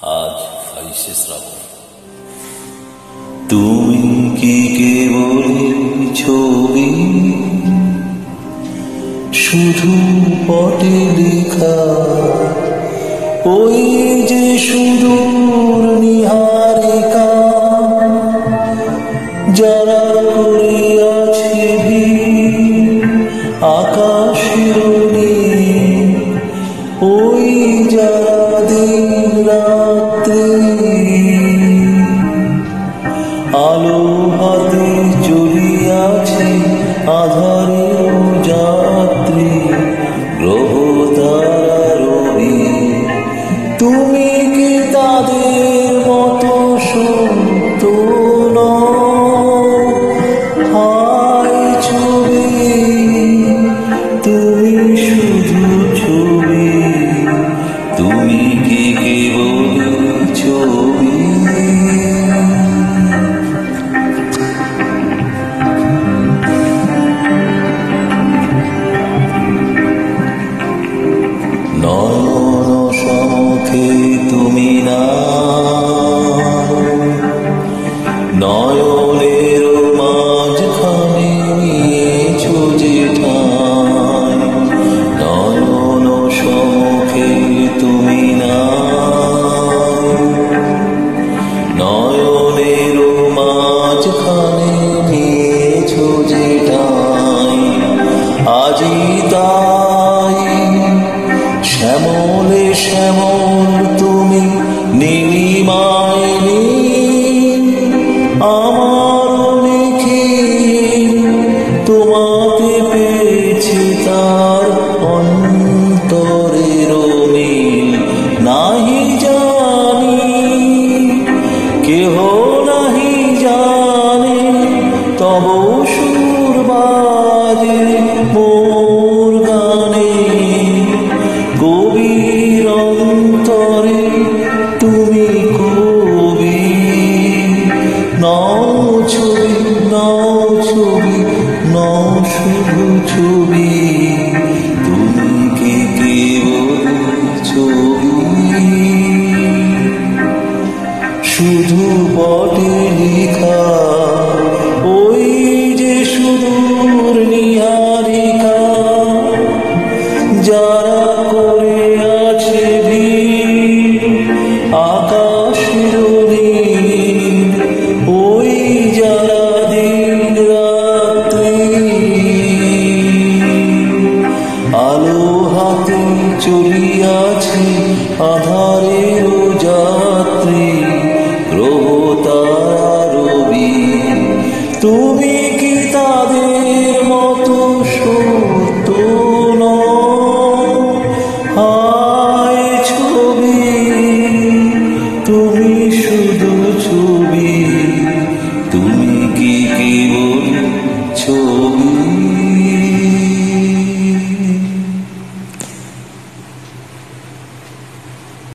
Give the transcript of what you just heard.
आज 22 শ্রাবণ। তুমি কি কেবল ছবি, শুধু পটে লেখা ওই যে সুদূর নিহারিকা, যারা করিয়াছে আকাশের ওই যারা দিন রাত্রি আলো হাতে চলিয়াছে আধারের যাত্রী গ্রহ তারা রবি। তুমি কি তাদের মতো সত্য হায় ছবি, তুমি শুধু ছবি, তুমি কি কেবল ছবি। নয়ন সমুখে তুমি না, নয়নের মাঝখানে নিয়েছো যে ঠাঁই। নয়ন সমুখে তুমি না, নয়নের মাঝখানে নিয়েছো যে ঠাঁই। আজি তাই শ্যামলে শ্যামল তুমি নীলিমায় নীল, আমার লিখি তোমাতে পেয়েছি তার অন্তরের মিল। নাহি জানি কেহ নাহি জানে, তব সুর বাজে মোর গানে। গভীর অন্তরে তুমি কবি, নও ছবি নও ছবি নও শুধু ছবি, তুমি কি কেবল ছবি, শুধু পটে লেখা।